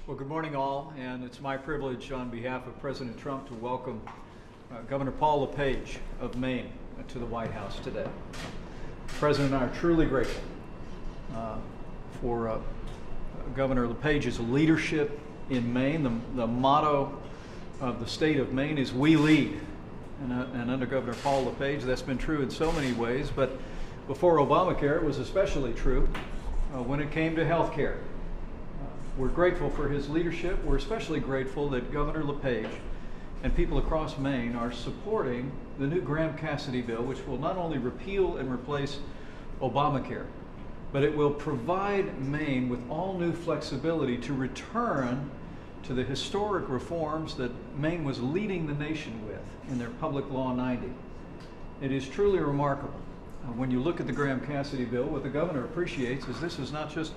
Well, good morning all, and it's my privilege on behalf of President Trump to welcome Governor Paul LePage of Maine to the White House today. The President and I are truly grateful for Governor LePage's leadership in Maine. The motto of the state of Maine is "We Lead," and under Governor Paul LePage, that's been true in so many ways, but before Obamacare, it was especially true when it came to health care. We're grateful for his leadership. We're especially grateful that Governor LePage and people across Maine are supporting the new Graham-Cassidy bill, which will not only repeal and replace Obamacare, but it will provide Maine with all new flexibility to return to the historic reforms that Maine was leading the nation with in their Public Law 90. It is truly remarkable. When you look at the Graham-Cassidy bill, what the governor appreciates is this is not just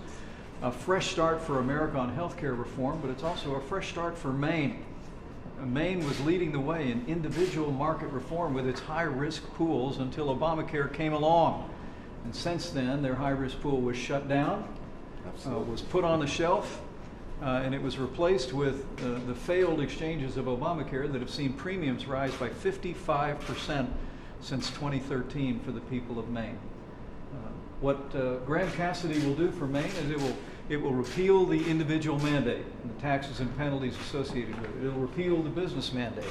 a fresh start for America on healthcare reform, but it's also a fresh start for Maine. Maine was leading the way in individual market reform with its high-risk pools until Obamacare came along. And since then, their high-risk pool was shut down, was put on the shelf, and it was replaced with the failed exchanges of Obamacare that have seen premiums rise by 55% since 2013 for the people of Maine. What Graham-Cassidy will do for Maine is it will repeal the individual mandate and the taxes and penalties associated with it. It'll repeal the business mandate.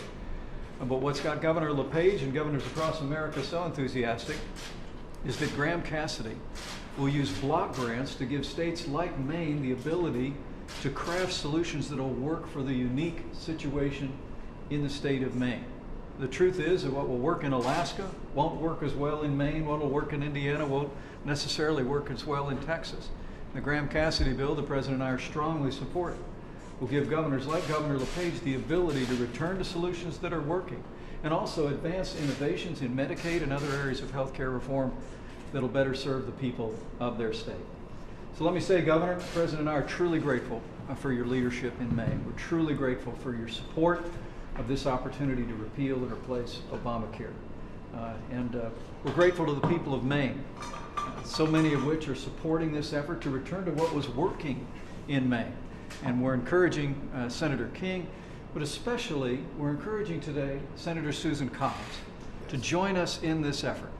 But what's got Governor LePage and governors across America so enthusiastic is that Graham-Cassidy will use block grants to give states like Maine the ability to craft solutions that will work for the unique situation in the state of Maine. The truth is that what will work in Alaska won't work as well in Maine, what will work in Indiana won't necessarily work as well in Texas. The Graham-Cassidy bill, the President and I are strongly supporting, will give governors like Governor LePage the ability to return to solutions that are working and also advance innovations in Medicaid and other areas of healthcare reform that will better serve the people of their state. So let me say, Governor, the President and I are truly grateful for your leadership in Maine. We're truly grateful for your support of this opportunity to repeal and replace Obamacare. We're grateful to the people of Maine, so many of which are supporting this effort to return to what was working in Maine. And we're encouraging Senator King, but especially we're encouraging today Senator Susan Collins to join us in this effort,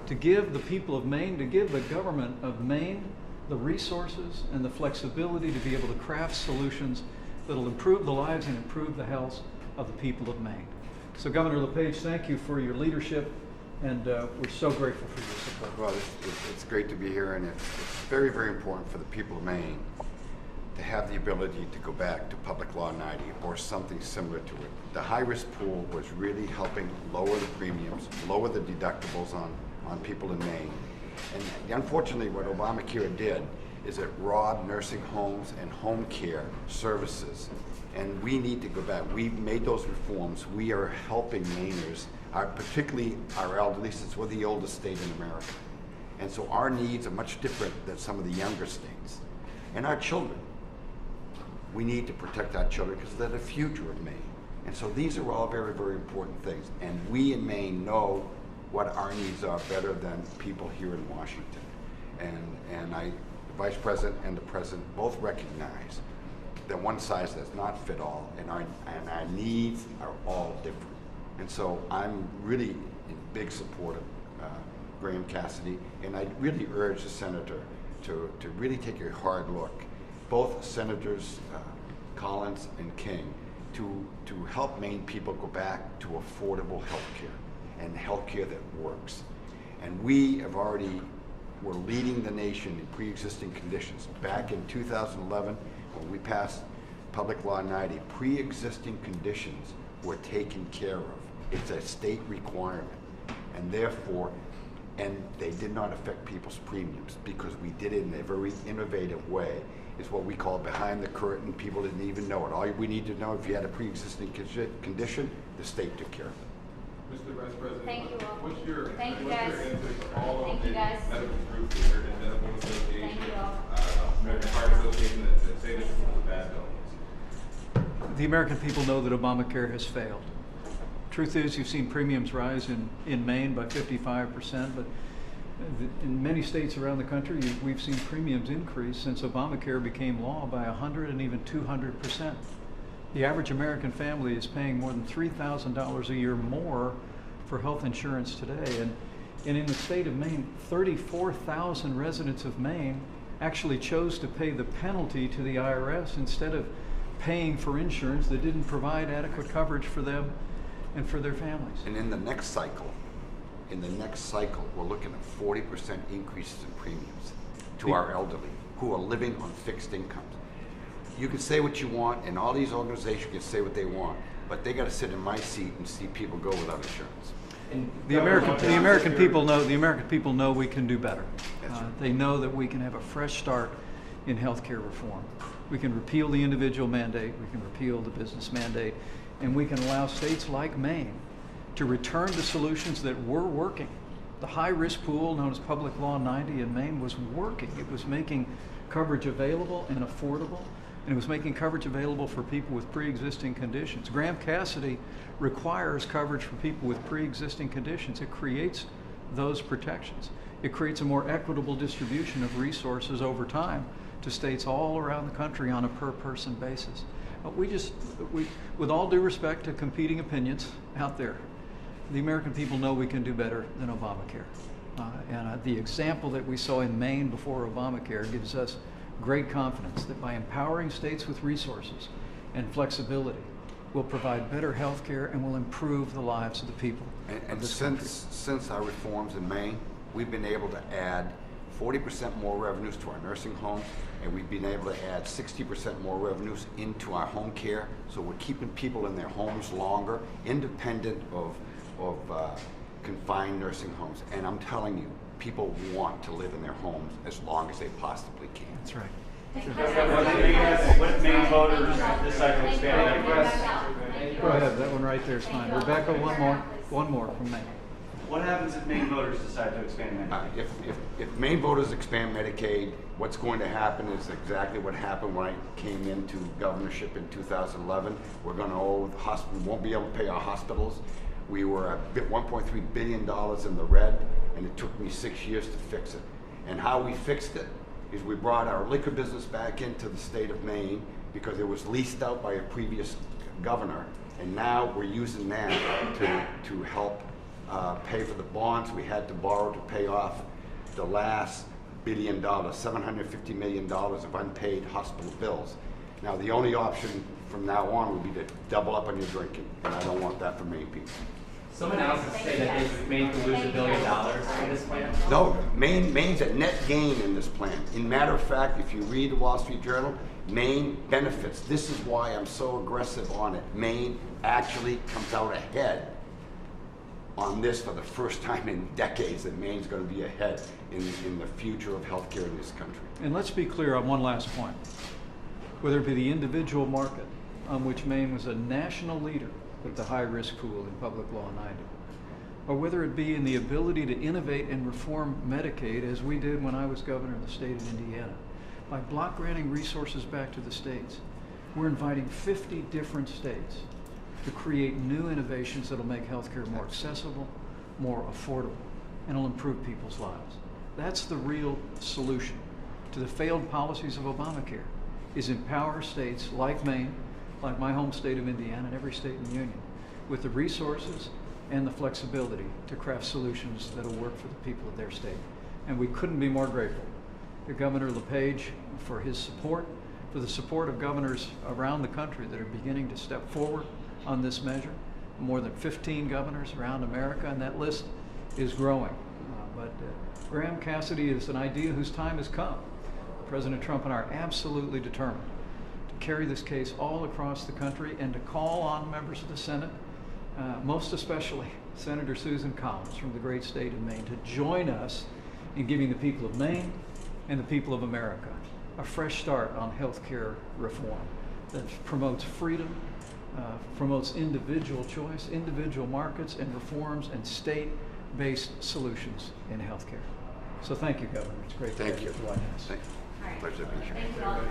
to give the people of Maine, to give the government of Maine the resources and the flexibility to be able to craft solutions that will improve the lives and improve the health of the people of Maine. So Governor LePage, thank you for your leadership, and we're so grateful for your support. Well, it's great to be here, and it's very, very important for the people of Maine to have the ability to go back to Public Law 90 or something similar to it. The high-risk pool was really helping lower the premiums, lower the deductibles on people in Maine. And unfortunately, what Obamacare did is it robbed nursing homes and home care services. And we need to go back. We've made those reforms. We are helping Mainers, particularly our elderly, since we're the oldest state in America. And so our needs are much different than some of the younger states. And our children. We need to protect our children because they're the future of Maine. And so these are all very, very important things. And we in Maine know what our needs are better than people here in Washington. And the Vice President and the President both recognize that one size does not fit all, and our needs are all different. And so I'm really in big support of Graham-Cassidy, and I really urge the Senator to really take a hard look, both Senators Collins and King, to help Maine people go back to affordable health care and health care that works. And we have already, we're leading the nation in pre-existing conditions. Back in 2011, when we passed Public Law 90, pre-existing conditions were taken care of. It's a state requirement, and therefore, and they did not affect people's premiums because we did it in a very innovative way. It's what we call behind the curtain. People didn't even know it. All we need to know, if you had a pre-existing condition, the state took care of it. Mr. Vice President, thank you all. What's your guys. answer to all Thank of you the guys. medical groups, the American Medical Association, Thank you all. American Heart Association that say this is a bad bill? The American people know that Obamacare has failed. Truth is, you've seen premiums rise in Maine by 55%, but In many states around the country, we've seen premiums increase since Obamacare became law by 100 and even 200%. The average American family is paying more than $3,000 a year more for health insurance today. And in the state of Maine, 34,000 residents of Maine actually chose to pay the penalty to the IRS instead of paying for insurance that didn't provide adequate coverage for them and for their families. And in the next cycle, we're looking at 40% increases in premiums to our elderly who are living on fixed incomes. You can say what you want, and all these organizations can say what they want, but they got to sit in my seat and see people go without insurance. And The American people know we can do better. They know that we can have a fresh start in healthcare reform. We can repeal the individual mandate, we can repeal the business mandate, and we can allow states like Maine to return to solutions that were working. The high-risk pool known as Public Law 90 in Maine was working. It was making coverage available and affordable, and it was making coverage available for people with pre-existing conditions. Graham Cassidy requires coverage for people with pre-existing conditions. It creates those protections. It creates a more equitable distribution of resources over time to states all around the country on a per-person basis. With all due respect to competing opinions out there, the American people know we can do better than Obamacare. The example that we saw in Maine before Obamacare gives us great confidence that by empowering states with resources and flexibility, we'll provide better health care and will improve the lives of the people. And since our reforms in Maine, we've been able to add 40% more revenues to our nursing homes, and we've been able to add 60% more revenues into our home care. So we're keeping people in their homes longer, independent of confined nursing homes. And I'm telling you, people want to live in their homes as long as they possibly can. That's right. What if Maine voters decide to expand Medicaid? Go ahead, that one right there is fine. Rebecca, one more from Maine. What happens if Maine voters decide to expand Medicaid? If Maine voters expand Medicaid, what's going to happen is exactly what happened when I came into governorship in 2011. We're going to owe the hospital, we won't be able to pay our hospitals. We were at $1.3 billion in the red, and it took me 6 years to fix it. And how we fixed it is we brought our liquor business back into the state of Maine because it was leased out by a previous governor, and now we're using that to help pay for the bonds we had to borrow to pay off the last $1 billion, $750 million of unpaid hospital bills. Now the only option from now on would be to double up on your drinking, and I don't want that for Maine people. Some analysis say that Maine could lose $1 billion in this plan. No, Maine's a net gain in this plan. In matter of fact, if you read the Wall Street Journal, Maine benefits. This is why I'm so aggressive on it. Maine actually comes out ahead on this for the first time in decades, that Maine's going to be ahead in the future of healthcare in this country. And let's be clear on one last point. Whether it be the individual market, on which Maine was a national leader with the high-risk pool in Public Law 90, or whether it be in the ability to innovate and reform Medicaid, as we did when I was governor of the state of Indiana, by block granting resources back to the states, we're inviting 50 different states to create new innovations that'll make healthcare more accessible, more affordable, and will improve people's lives. That's the real solution to the failed policies of Obamacare, is empower states like Maine, like my home state of Indiana, and every state in the union, with the resources and the flexibility to craft solutions that'll work for the people of their state. And we couldn't be more grateful to Governor LePage for his support, for the support of governors around the country that are beginning to step forward on this measure. More than 15 governors around America, and that list is growing. But Graham Cassidy is an idea whose time has come. President Trump and I are absolutely determined to carry this case all across the country and to call on members of the Senate, most especially Senator Susan Collins from the great state of Maine, to join us in giving the people of Maine and the people of America a fresh start on health care reform that promotes freedom, promotes individual choice, individual markets, and reforms and state-based solutions in healthcare. So thank you, Governor. It's great to have you at the White House. Thank you. Pleasure to be here. Thank you all.